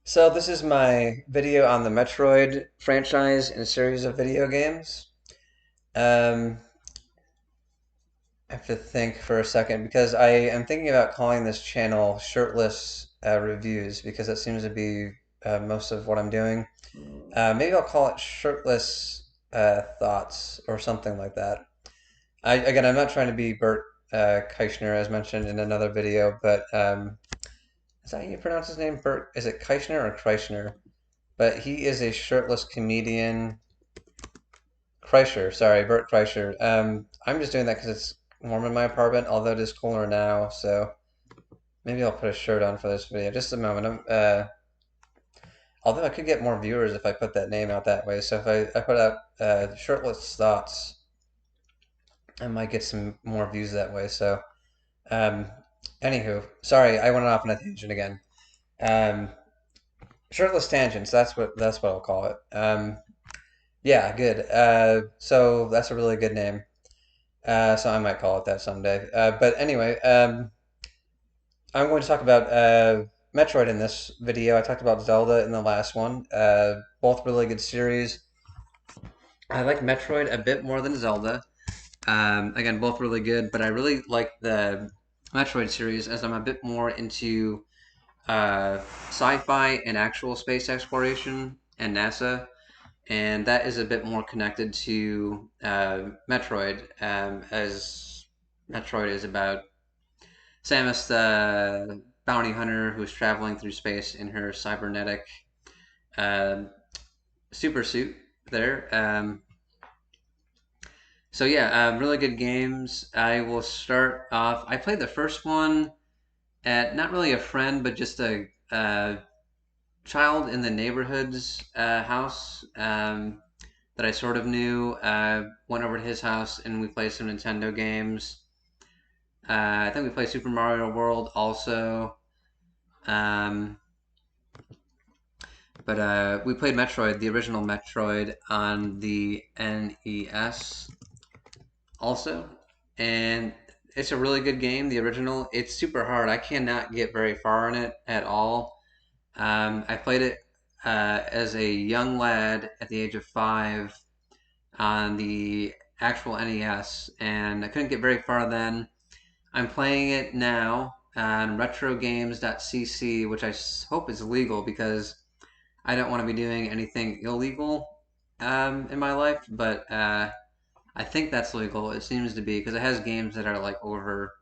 So this is my video on the Metroid franchise and a series of video games. Um, I have to think for a second because I am thinking about calling this channel Shirtless Reviews because that seems to be most of what I'm doing. Maybe I'll call it Shirtless Thoughts or something like that. Again, I'm not trying to be Bert Keichner as mentioned in another video, but is that how you pronounce his name? Bert? Is it Keichner or Kreischner? But he is a shirtless comedian. Kreischer, sorry, Bert Kreischer. I'm just doing that because it's warm in my apartment, although it is cooler now, so maybe I'll put a shirt on for this video. Just a moment. Although I could get more viewers if I put that name out that way. So if I put out shirtless thoughts, I might get some more views that way. So, um, anywho, sorry, I went off on a tangent again. Um, Shirtless tangents. That's what I'll call it. Yeah, good. So that's a really good name. So I might call it that someday. But anyway, I'm going to talk about Metroid in this video. I talked about Zelda in the last one. Both really good series. I like Metroid a bit more than Zelda. Again, both really good, but I really like the Metroid series as I'm a bit more into sci-fi and actual space exploration and NASA. And that is a bit more connected to Metroid, as Metroid is about Samus, the bounty hunter who's traveling through space in her cybernetic uh, super suit there. So yeah, really good games. I will start off. I played the first one at not really a friend, but just a child in the neighborhood's house that I sort of knew. Went over to his house and we played some Nintendo games. I think we played Super Mario World also. Um, but we played Metroid, the original Metroid, on the NES also. And it's a really good game, the original. It's super hard. I cannot get very far in it at all. I played it as a young lad at the age of 5 on the actual NES, and I couldn't get very far then. I'm playing it now on retrogames.cc, which I hope is legal because I don't want to be doing anything illegal in my life, but I think that's legal. It seems to be because it has games that are like over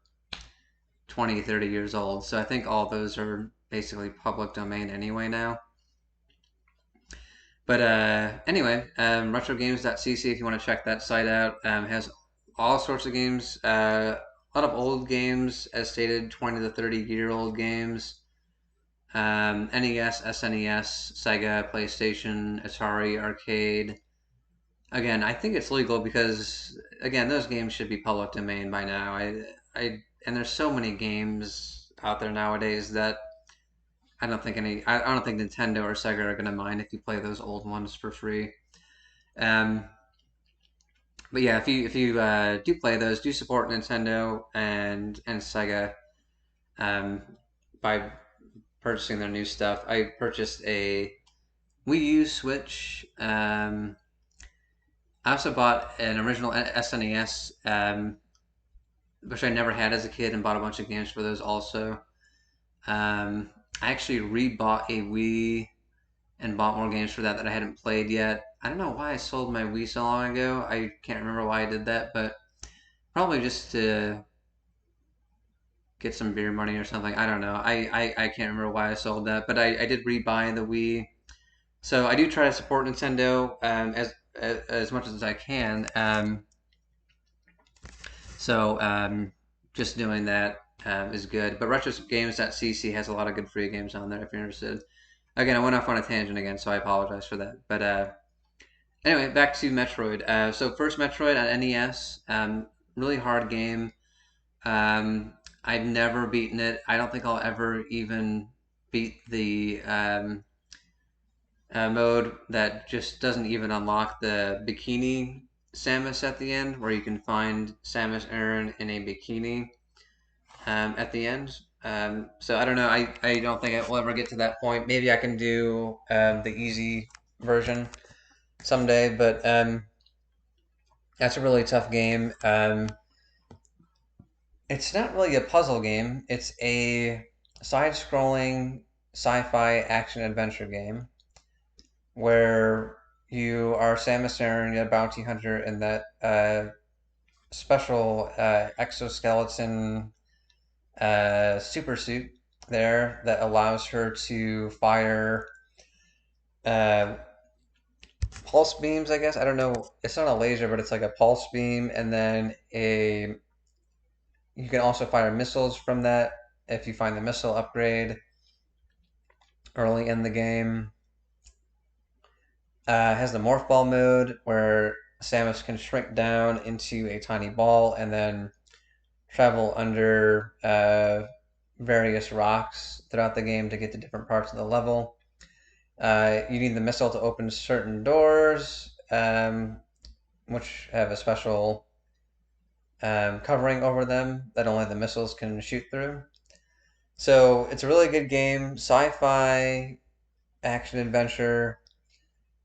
20, 30 years old. So I think all those are basically public domain anyway now. But anyway, retrogames.cc if you want to check that site out. Has all sorts of games, a lot of old games, as stated, 20 to 30-year-old games. NES, SNES, Sega, PlayStation, Atari, Arcade. Again, I think it's legal because again, those games should be public domain by now. And there's so many games out there nowadays that I don't think Nintendo or Sega are gonna mind if you play those old ones for free. Um, but yeah, if you do play those, do support Nintendo and Sega um, by purchasing their new stuff. I purchased a Wii U Switch. I also bought an original SNES, which I never had as a kid, and bought a bunch of games for those also. I actually rebought a Wii and bought more games for that I hadn't played yet. I don't know why I sold my Wii so long ago. I can't remember why I did that, but probably just to get some beer money or something. I don't know. I can't remember why I sold that, but I did rebuy the Wii. So I do try to support Nintendo as much as I can. So just doing that is good. But retrogames.cc has a lot of good free games on there if you're interested. Again, I went off on a tangent again, so I apologize for that. But anyway, back to Metroid. So first Metroid on NES, really hard game. I've never beaten it. I don't think I'll ever even beat the mode that just doesn't even unlock the bikini Samus at the end, where you can find Samus Aran in a bikini at the end. So I don't know. I don't think I will ever get to that point. Maybe I can do the easy version someday, but that's a really tough game. It's not really a puzzle game. It's a side-scrolling sci-fi action adventure game where you are Samus Aran, a bounty hunter in that special exoskeleton super suit there that allows her to fire uh, pulse beams, I guess. I don't know. It's not a laser, but it's like a pulse beam, and then a you can also fire missiles from that if you find the missile upgrade early in the game. Has the morph ball mode where Samus can shrink down into a tiny ball and then travel under various rocks throughout the game to get to different parts of the level. You need the missile to open certain doors, which have a special covering over them that only the missiles can shoot through. So it's a really good game, sci-fi action adventure.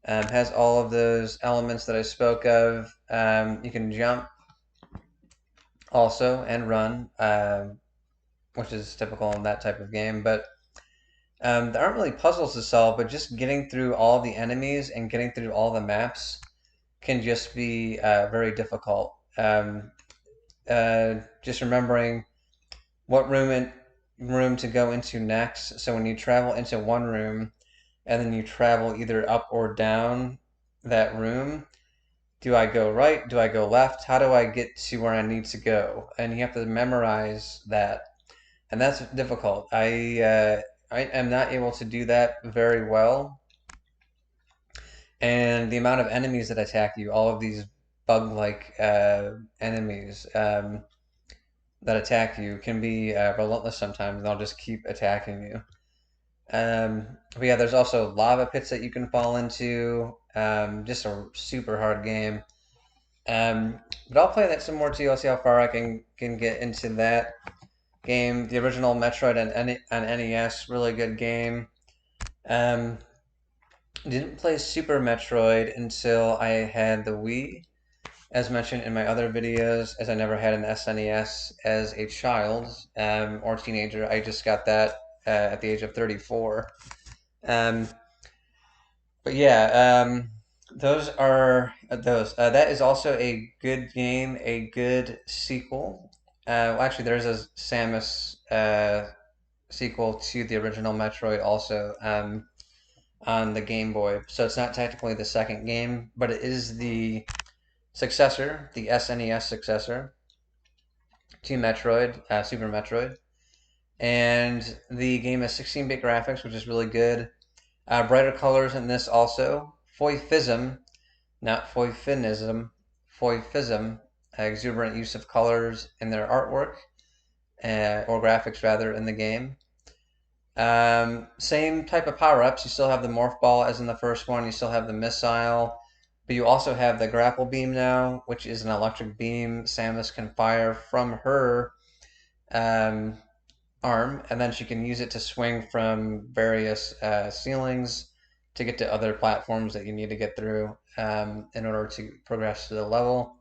Has all of those elements that I spoke of. You can jump also and run, which is typical in that type of game. But there aren't really puzzles to solve, but just getting through all the enemies and getting through all the maps can just be very difficult. Just remembering what room to go into next. So when you travel into one room and then you travel either up or down that room, do I go right? Do I go left? How do I get to where I need to go? And you have to memorize that, and that's difficult. I am not able to do that very well, and the amount of enemies that attack you, all of these bug-like enemies that attack you, can be relentless sometimes, and they'll just keep attacking you. But yeah, there's also lava pits that you can fall into. Just a super hard game. But I'll play that some more too. I'll see how far I can get into that game. The original Metroid on NES, really good game. Um, didn't play Super Metroid until I had the Wii, as mentioned in my other videos, as I never had an SNES as a child or teenager. I just got that at the age of 34. Um, but yeah, those are those. That is also a good game, a good sequel. Well, actually, there's a Samus sequel to the original Metroid also on the Game Boy. So it's not technically the second game, but it is the successor, the SNES successor to Metroid, Super Metroid. And the game has 16-bit graphics, which is really good. Brighter colors in this also. Foifism, not foifinism, foifism, exuberant use of colors in their artwork, or graphics rather, in the game. Same type of power-ups. You still have the morph ball as in the first one. You still have the missile, but you also have the grapple beam now, which is an electric beam Samus can fire from her um, arm, and then she can use it to swing from various ceilings to get to other platforms that you need to get through in order to progress to the level.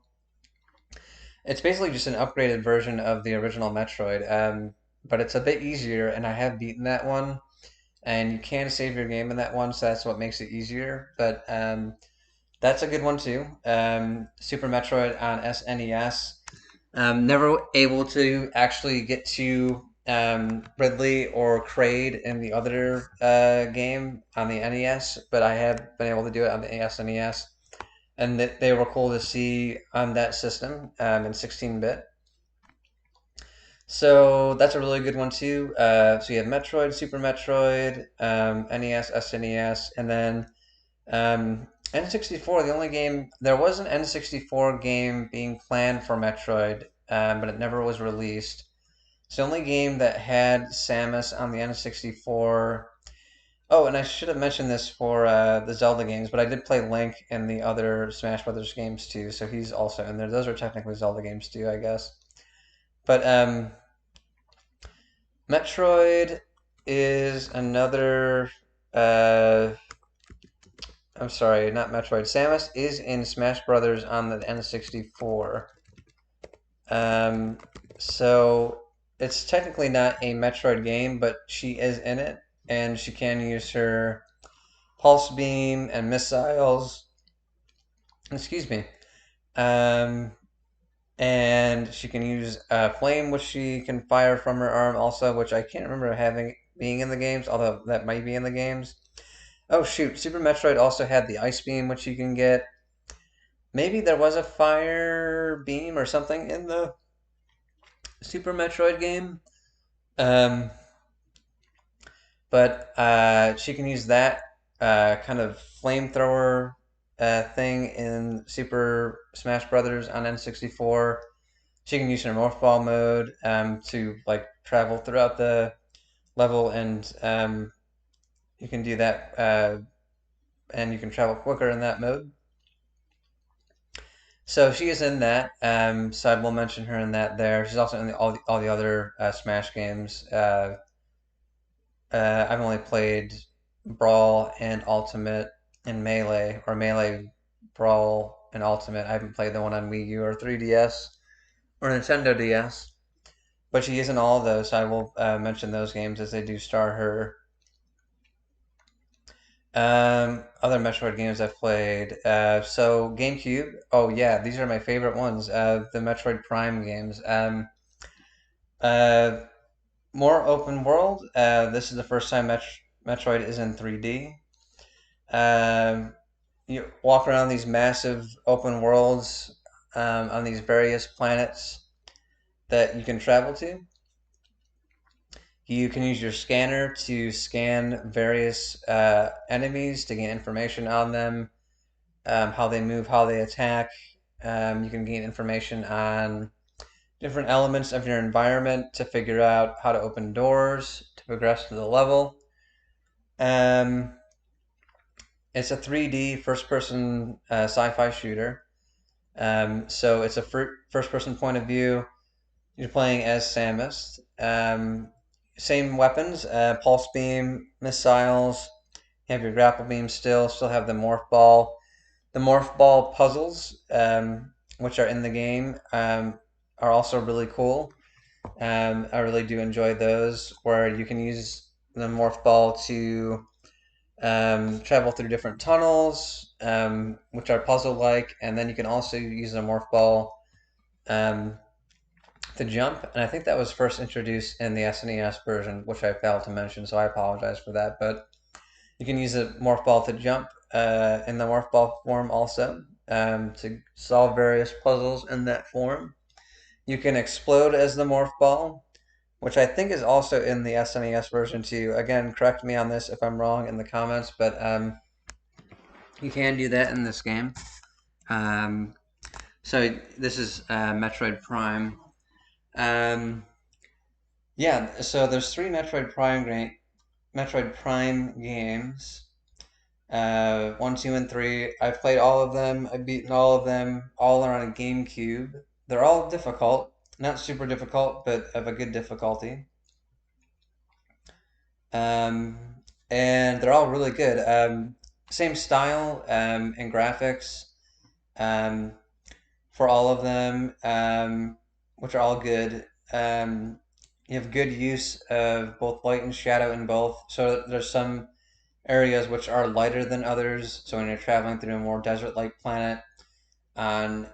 It's basically just an upgraded version of the original Metroid, but it's a bit easier, and I have beaten that one. And you can save your game in that one, so that's what makes it easier. But that's a good one too. Super Metroid on SNES. Never able to actually get to Ridley or Kraid in the other game on the NES, but I have been able to do it on the SNES, and they were cool to see on that system in 16-bit. So that's a really good one too. So you have Metroid, Super Metroid, NES, SNES, and then N64. The only game there was an N64 game being planned for Metroid, but it never was released. It's the only game that had Samus on the N64. Oh, and I should have mentioned this for the Zelda games, but I did play Link in the other Smash Brothers games too, so he's also in there. Those are technically Zelda games too, I guess. But Metroid is another. Uh, I'm sorry, not Metroid. Samus is in Smash Brothers on the N64. Um, so it's technically not a Metroid game, but she is in it, and she can use her pulse beam and missiles. Excuse me. Um, and she can use flame, which she can fire from her arm, also, which I can't remember having being in the games, although that might be in the games. Oh shoot, Super Metroid also had the ice beam, which you can get. Maybe there was a fire beam or something in the Super Metroid game. Um, but she can use that kind of flamethrower thing in Super Smash Brothers on N64. She can use her morph ball mode to like travel throughout the level, and you can do that, and you can travel quicker in that mode. So she is in that. So I will mention her in that there. She's also in all the other Smash games. I've only played Brawl and Ultimate and Melee, or Melee, Brawl, and Ultimate. I haven't played the one on Wii U or 3DS or Nintendo DS, but she is in all of those. So I will mention those games as they do star her. Other Metroid games I've played. So GameCube. Oh yeah, these are my favorite ones. The Metroid Prime games. Uh, More open world. This is the first time Metroid is in 3D. Um, you walk around these massive open worlds on these various planets that you can travel to. You can use your scanner to scan various enemies to gain information on them, how they move, how they attack. You can gain information on different elements of your environment to figure out how to open doors to progress to the level. Um, it's a 3D first person sci fi shooter. So it's a first person point of view. You're playing as Samus. Same weapons, pulse beam, missiles. You have your grapple beam still have the morph ball. The morph ball puzzles, which are in the game, are also really cool. I really do enjoy those, where you can use the morph ball to travel through different tunnels, which are puzzle-like, and then you can also use the morph ball um, to jump. And I think that was first introduced in the SNES version, which I failed to mention, so I apologize for that. But you can use the morph ball to jump in the morph ball form also to solve various puzzles in that form. You can explode as the morph ball, which I think is also in the SNES version too. Again, correct me on this if I'm wrong in the comments, but you can do that in this game. Um, so this is Metroid Prime. Um, yeah, so there's three Metroid Prime games. 1, 2, and 3. I've played all of them. I've beaten all of them. All are on a GameCube. They're all difficult. Not super difficult, but of a good difficulty. Um, and they're all really good. Same style and graphics um, for all of them, which are all good. You have good use of both light and shadow in both. So there's some areas which are lighter than others. So when you're traveling through a more desert-like planet, on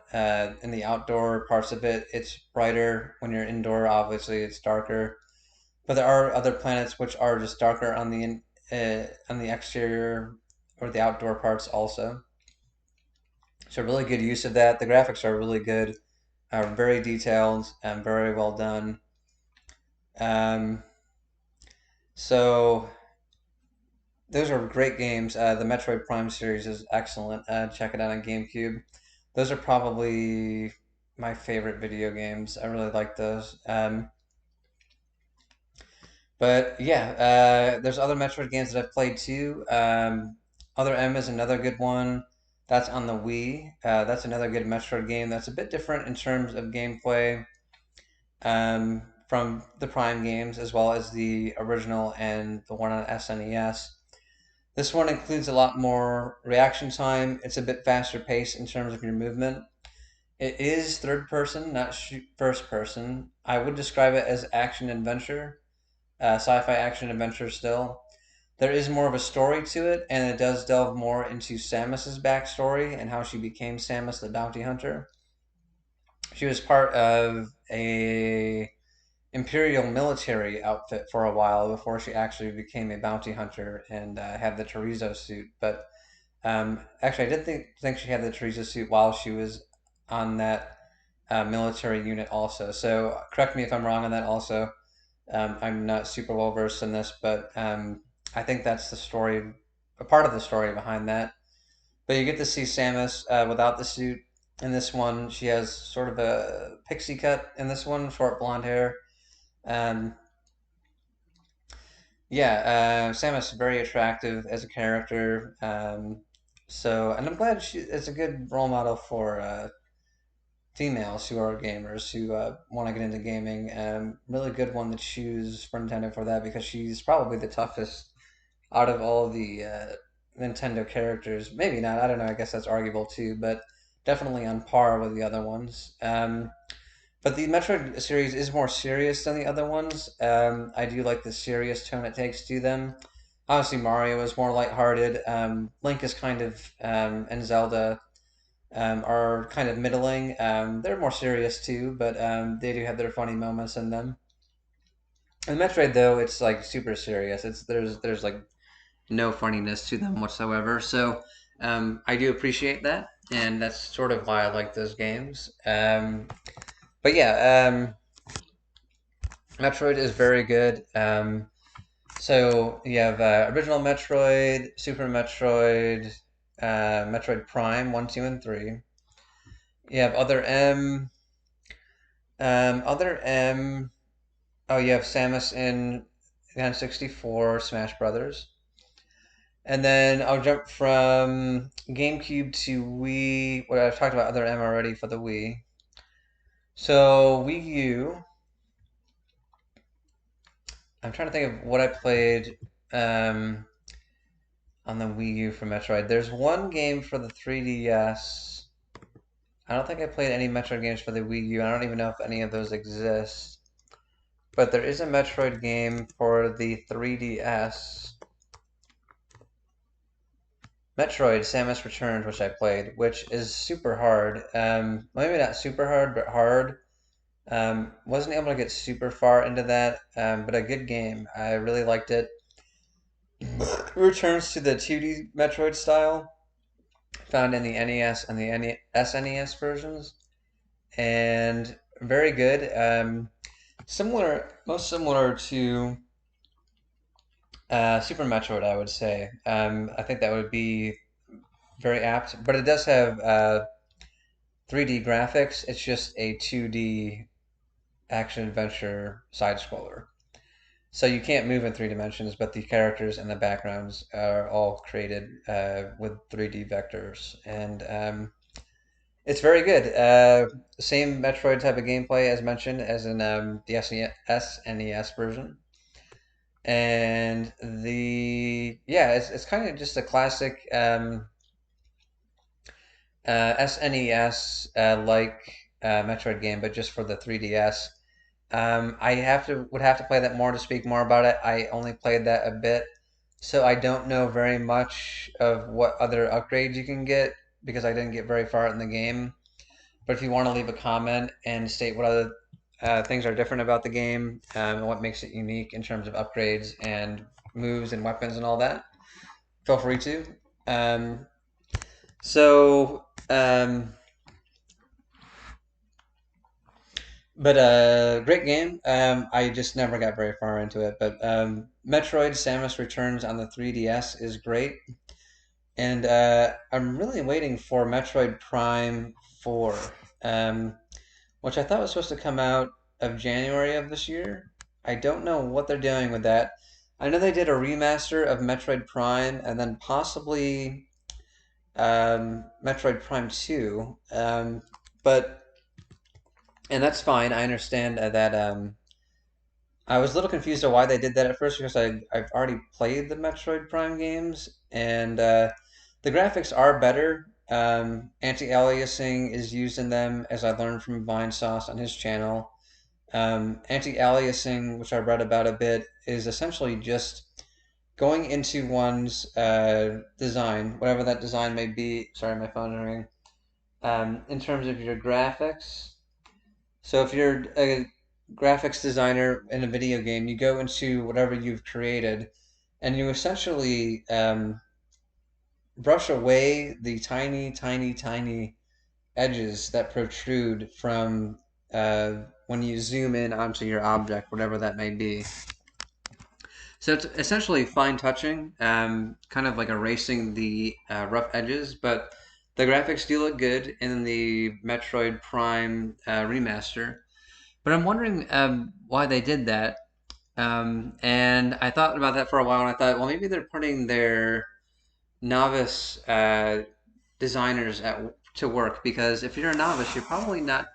in the outdoor parts of it, it's brighter. When you're indoor, obviously, it's darker. But there are other planets which are just darker on the exterior or the outdoor parts also. So really good use of that. The graphics are really good, are very detailed and very well done. Um, so those are great games. The Metroid Prime series is excellent. Check it out on GameCube. Those are probably my favorite video games. I really like those. But yeah, there's other Metroid games that I've played too. Other M is another good one. That's on the Wii. That's another good Metroid game. That's a bit different in terms of gameplay. from the Prime games, as well as the original and the one on SNES. This one includes a lot more reaction time. It's a bit faster paced in terms of your movement. It is third person, not first person. I would describe it as action adventure, sci-fi action adventure still. There is more of a story to it, and it does delve more into Samus's backstory and how she became Samus the bounty hunter. She was part of a imperial military outfit for a while before she actually became a bounty hunter and had the Chorizo suit. But actually, I did think she had the Chorizo suit while she was on that military unit also. So correct me if I'm wrong on that also. I'm not super well versed in this, but I think that's the story, a part of the story behind that. But you get to see Samus without the suit. In this one, she has sort of a pixie cut in this one, short blonde hair. Um, yeah, Samus is very attractive as a character. And I'm glad she is a good role model for females who are gamers who want to get into gaming. Really good one to choose for Nintendo for that because she's probably the toughest out of all the Nintendo characters. Maybe not. I don't know. I guess that's arguable too, but definitely on par with the other ones. But the Metroid series is more serious than the other ones. I do like the serious tone it takes to them. Obviously, Mario is more lighthearted. Link is kind of, and Zelda are kind of middling. They're more serious too, but they do have their funny moments in them. In Metroid, though, it's like super serious. There's like no funniness to them whatsoever. So I do appreciate that, and that's sort of why I like those games. But yeah, Metroid is very good. So you have original Metroid, Super Metroid, Metroid Prime 1, 2, and 3. You have other M. Oh, you have Samus in N64 Smash Brothers. And then I'll jump from GameCube to Wii. Well, I've talked about other M already for the Wii. So Wii U. I'm trying to think of what I played on the Wii U for Metroid. There's one game for the 3DS. I don't think I played any Metroid games for the Wii U. I don't even know if any of those exist. But there is a Metroid game for the 3DS. Metroid Samus Returns, which I played, which is super hard. Maybe not super hard, but hard. Wasn't able to get super far into that, but a good game. I really liked it. Returns to the 2D Metroid style, found in the NES and the SNES versions, and very good. Most similar to Super Metroid, I would say. I think that would be very apt, but it does have 3D graphics. It's just a 2D action adventure side scroller. So you can't move in 3 dimensions, but the characters and the backgrounds are all created with 3D vectors, and it's very good. Same Metroid type of gameplay as mentioned as in the SNES version, and it's kind of just a classic SNES like Metroid game, but just for the 3DS. I would have to play that more to speak more about it. I only played that a bit, so I don't know very much of what other upgrades you can get because I didn't get very far in the game. But if you want to leave a comment and state what other things are different about the game and what makes it unique in terms of upgrades and moves and weapons and all that, feel free to. Um, so, um, great game. I just never got very far into it. But Metroid Samus Returns on the 3DS is great. And I'm really waiting for Metroid Prime 4, um, which I thought was supposed to come out of January of this year. I don't know what they're doing with that. I know they did a remaster of Metroid Prime and then possibly Metroid Prime 2. But and that's fine. I understand that I was a little confused on why they did that at first because I've already played the Metroid Prime games and the graphics are better. Anti-aliasing is used in them, as I learned from Vine Sauce on his channel. Anti-aliasing, which I read about a bit, is essentially just going into one's design, whatever that design may be. Sorry, my phone's ringing. In terms of your graphics. So if you're a graphics designer in a video game, you go into whatever you've created, and you essentially brush away the tiny, tiny, tiny edges that protrude from when you zoom in onto your object, whatever that may be. So it's essentially fine touching, kind of like erasing the rough edges, but the graphics do look good in the Metroid Prime remaster. But I'm wondering why they did that. And I thought about that for a while, and I thought, well, maybe they're putting their novice designers to work, because if you're a novice, you're probably not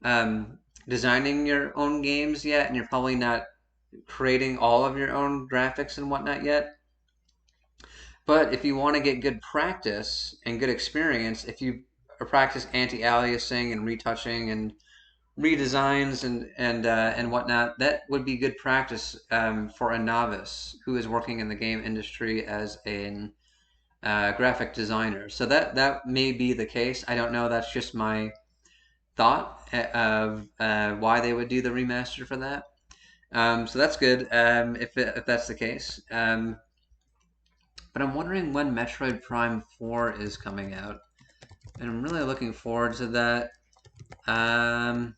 um, designing your own games yet, and you're probably not creating all of your own graphics and whatnot yet. But if you want to get good practice and good experience, if you practice anti-aliasing and retouching and redesigns and whatnot, that would be good practice for a novice who is working in the game industry as a graphic designer. So that may be the case. I don't know. That's just my thought of why they would do the remaster for that. So that's good if that's the case. But I'm wondering when Metroid Prime 4 is coming out, and I'm really looking forward to that. Um,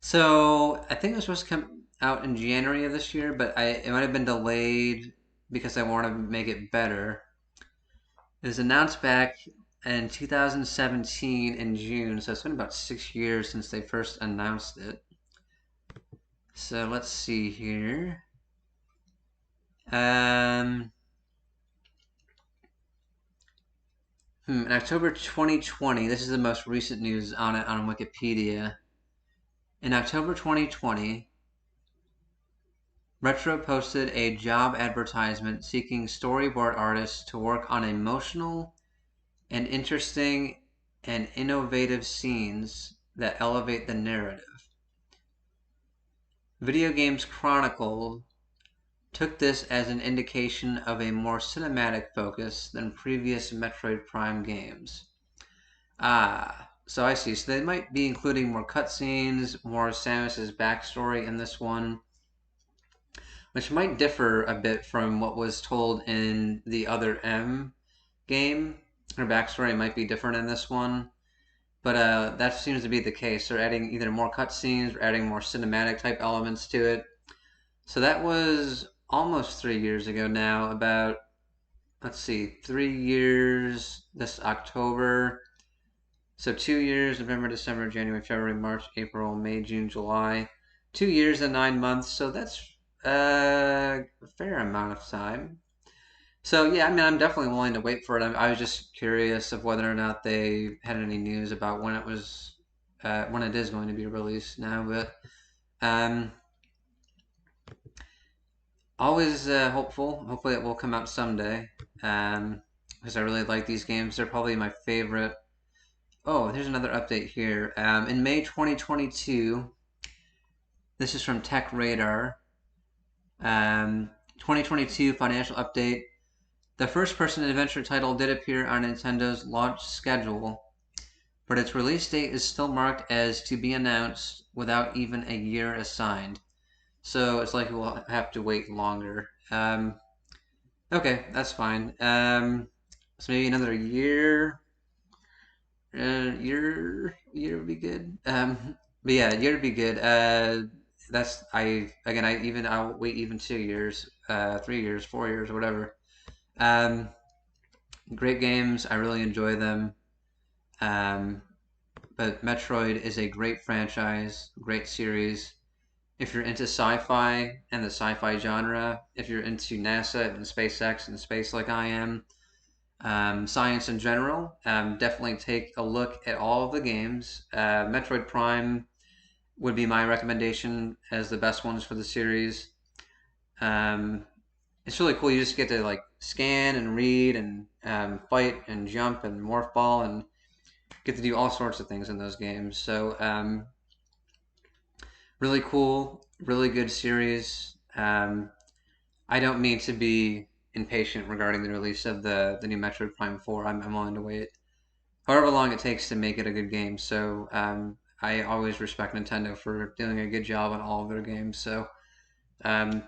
So I think it was supposed to come out in January of this year, but it might have been delayed because I want to make it better. It was announced back in 2017 in June, so it's been about 6 years since they first announced it. So let's see here. In October 2020, this is the most recent news on it on Wikipedia. In October 2020, Retro posted a job advertisement seeking storyboard artists to work on emotional and interesting and innovative scenes that elevate the narrative. Video Games Chronicle took this as an indication of a more cinematic focus than previous Metroid Prime games. So I see. So they might be including more cutscenes, more Samus's backstory in this one, which might differ a bit from what was told in the other M game. Her backstory might be different in this one, but that seems to be the case. They're adding either more cutscenes or adding more cinematic type elements to it. So that was almost 3 years ago now. About, let's see, 3 years this October. So 2 years: November, December, January, February, March, April, May, June, July. 2 years and 9 months. So that's a fair amount of time. So yeah, I mean, I'm definitely willing to wait for it. I was just curious of whether or not they had any news about when it is going to be released now. But um, always hopeful. Hopefully, it will come out someday. Because I really like these games. They're probably my favorite. Oh, here's another update here. In May 2022, this is from Tech Radar. 2022 financial update. The first-person adventure title did appear on Nintendo's launch schedule, but its release date is still marked as to be announced without even a year assigned. So it's like we'll have to wait longer. Okay, that's fine. So maybe another year. Year would be good. But yeah, year would be good. That's I'll wait even 2 years, 3 years, 4 years, whatever. Um, Great games. I really enjoy them. Um, but Metroid is a great franchise, great series. If you're into sci-fi and the sci-fi genre, if you're into NASA and SpaceX and space like I am, science in general. Definitely take a look at all of the games. Metroid Prime would be my recommendation as the best ones for the series. Um, it's really cool. You just get to like scan and read and fight and jump and morph ball and get to do all sorts of things in those games. So really cool, really good series. I don't mean to be impatient regarding the release of the new Metroid Prime 4. I'm willing to wait however long it takes to make it a good game. So I always respect Nintendo for doing a good job on all of their games. Um,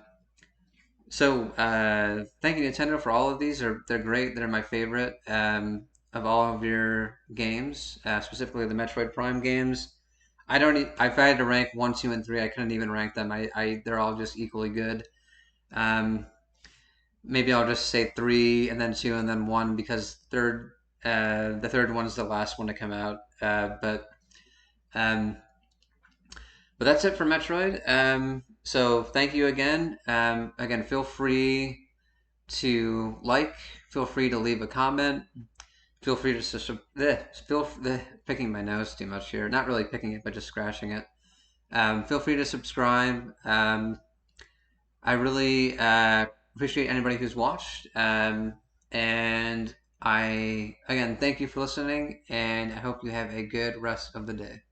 thank you Nintendo for all of these. They're great. They're my favorite of all of your games, specifically the Metroid Prime games. I don't. If I had to rank one, two, and three, I couldn't even rank them. They're all just equally good. Um, Maybe I'll just say three, and then two, and then one because the third one's the last one to come out. Um, but that's it for Metroid. So thank you again. Again, feel free to like. Feel free to leave a comment. Feel free to picking my nose too much here. Not really picking it, but just scratching it. Feel free to subscribe. I really appreciate anybody who's watched. And I, again, thank you for listening, and I hope you have a good rest of the day.